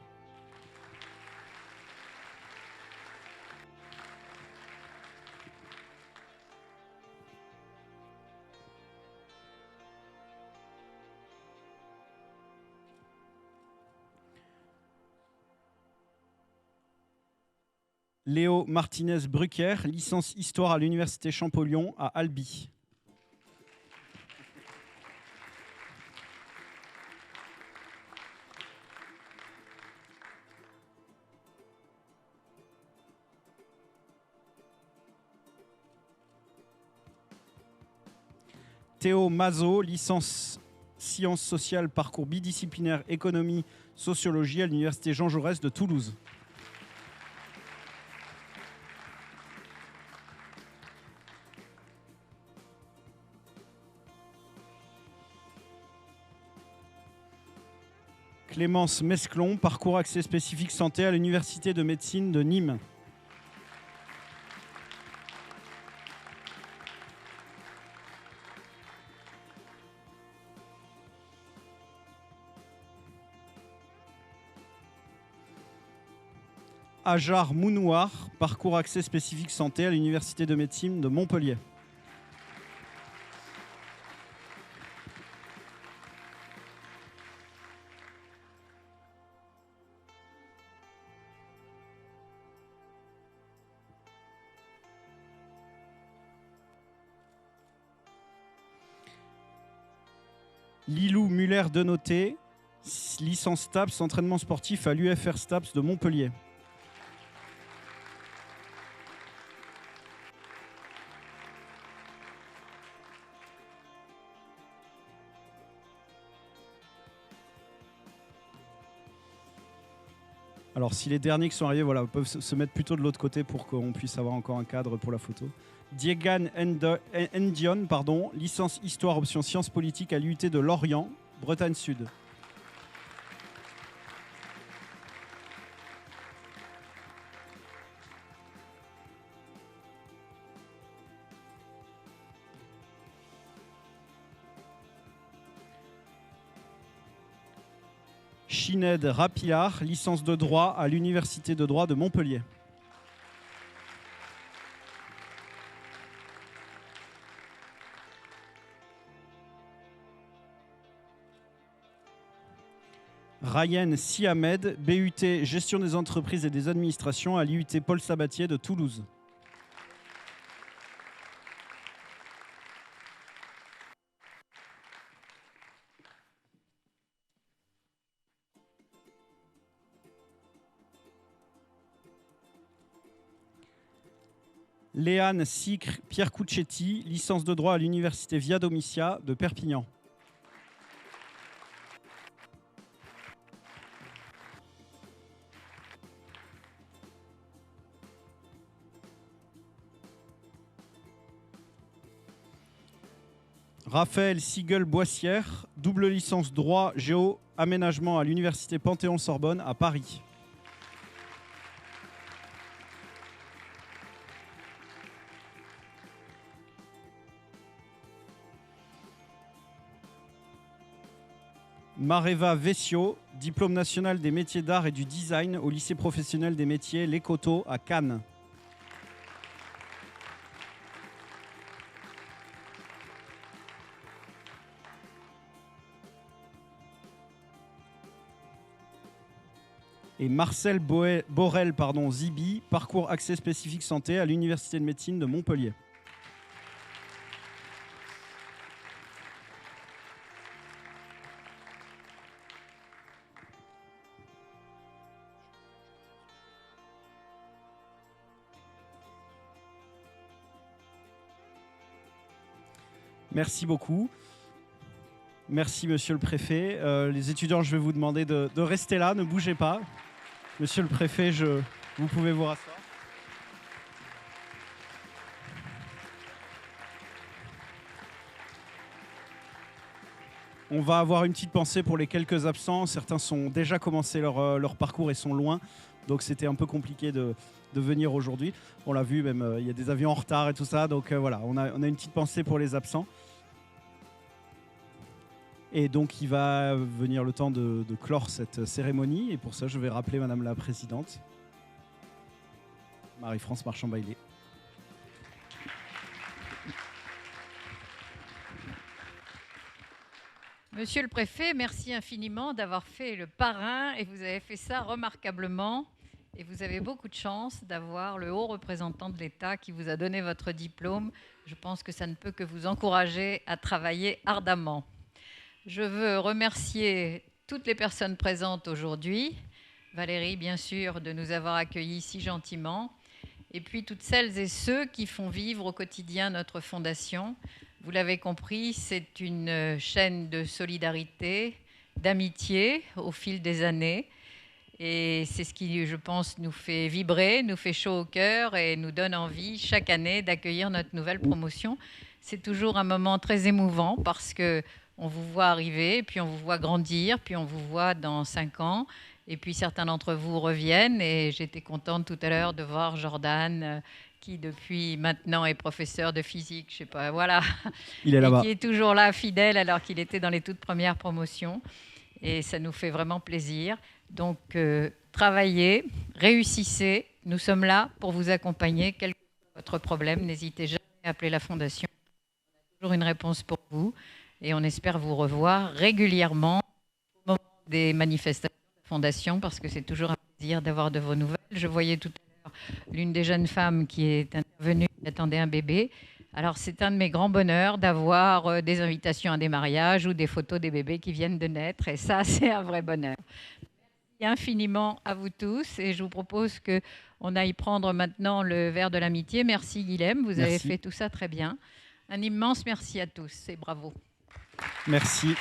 Léo Martinez-Brucker, licence Histoire à l'Université Champollion à Albi. Théo Mazot, licence Sciences sociales, parcours bidisciplinaire, économie, sociologie à l'Université Jean Jaurès de Toulouse. Clémence Mesclon, parcours accès spécifique santé à l'Université de médecine de Nîmes. Ajar Mounouar, parcours accès spécifique santé à l'Université de médecine de Montpellier. Lilou Muller-Denoté, licence STAPS, entraînement sportif à l'UFR STAPS de Montpellier. Alors si les derniers qui sont arrivés peuvent se mettre plutôt de l'autre côté pour qu'on puisse avoir encore un cadre pour la photo. Diegan Ndion, licence Histoire option Sciences politiques à l'UT de Lorient, Bretagne Sud. Chined Rapilar, licence de droit à l'Université de droit de Montpellier. Ryan Sihamed, BUT Gestion des entreprises et des administrations à l'IUT Paul Sabatier de Toulouse. Léane Sicre Pierre Cuccetti, licence de droit à l'Université Via Domitia de Perpignan. Raphaël Siegel-Boissière, double licence droit géo aménagement à l'Université Panthéon-Sorbonne à Paris. Mareva Vessio, diplôme national des métiers d'art et du design au lycée professionnel des métiers Les Coteaux à Cannes. Et Marcel Borel, Zibi, parcours accès spécifique santé à l'Université de médecine de Montpellier. Merci beaucoup. Merci, monsieur le préfet. Les étudiants, je vais vous demander de rester là, ne bougez pas. Monsieur le préfet, vous pouvez vous rasseoir. On va avoir une petite pensée pour les quelques absents. Certains sont déjà commencé leur parcours et sont loin. Donc c'était un peu compliqué de venir aujourd'hui. On l'a vu, même il y a des avions en retard et tout ça. Donc voilà, on a une petite pensée pour les absents. Et donc il va venir le temps de clore cette cérémonie. Et pour ça, je vais rappeler Madame la Présidente, Marie-France Marchand-Bailey. Monsieur le préfet, merci infiniment d'avoir fait le parrain et vous avez fait ça remarquablement. Et vous avez beaucoup de chance d'avoir le haut représentant de l'État qui vous a donné votre diplôme. Je pense que ça ne peut que vous encourager à travailler ardemment. Je veux remercier toutes les personnes présentes aujourd'hui. Valérie, bien sûr, de nous avoir accueillis si gentiment. Et puis toutes celles et ceux qui font vivre au quotidien notre fondation. Vous l'avez compris, c'est une chaîne de solidarité, d'amitié au fil des années. Et c'est ce qui, je pense, nous fait vibrer, nous fait chaud au cœur et nous donne envie chaque année d'accueillir notre nouvelle promotion. C'est toujours un moment très émouvant parce qu'on vous voit arriver, puis on vous voit grandir, puis on vous voit dans 5 ans. Et puis certains d'entre vous reviennent. Et j'étais contente tout à l'heure de voir Jordan, qui depuis maintenant est professeur de physique, je sais pas, voilà. Il est là-bas. Qui est toujours là, fidèle, alors qu'il était dans les toutes premières promotions. Et ça nous fait vraiment plaisir. Donc, travaillez, réussissez. Nous sommes là pour vous accompagner. Quel que soit votre problème, n'hésitez jamais à appeler la Fondation. On a toujours une réponse pour vous. Et on espère vous revoir régulièrement au moment des manifestations de la Fondation, parce que c'est toujours un plaisir d'avoir de vos nouvelles. Je voyais tout à l'heure l'une des jeunes femmes qui est intervenue, qui attendait un bébé. Alors, c'est un de mes grands bonheurs d'avoir des invitations à des mariages ou des photos des bébés qui viennent de naître. Et ça, c'est un vrai bonheur. Merci infiniment à vous tous. Et je vous propose qu'on aille prendre maintenant le verre de l'amitié. Merci, Guilhem. Vous avez fait tout ça très bien. Un immense merci à tous et bravo. Merci.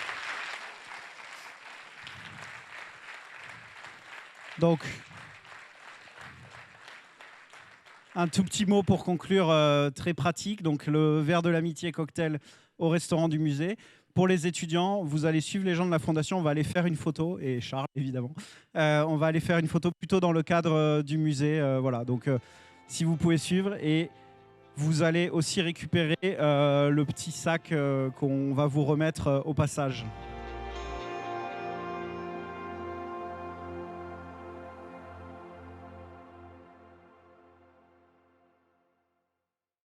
Donc, un tout petit mot pour conclure, très pratique. Donc, le verre de l'amitié cocktail au restaurant du musée. Pour les étudiants, vous allez suivre les gens de la Fondation. On va aller faire une photo, et Charles, évidemment. On va aller faire une photo plutôt dans le cadre du musée. Voilà, donc si vous pouvez suivre. Et vous allez aussi récupérer le petit sac qu'on va vous remettre au passage.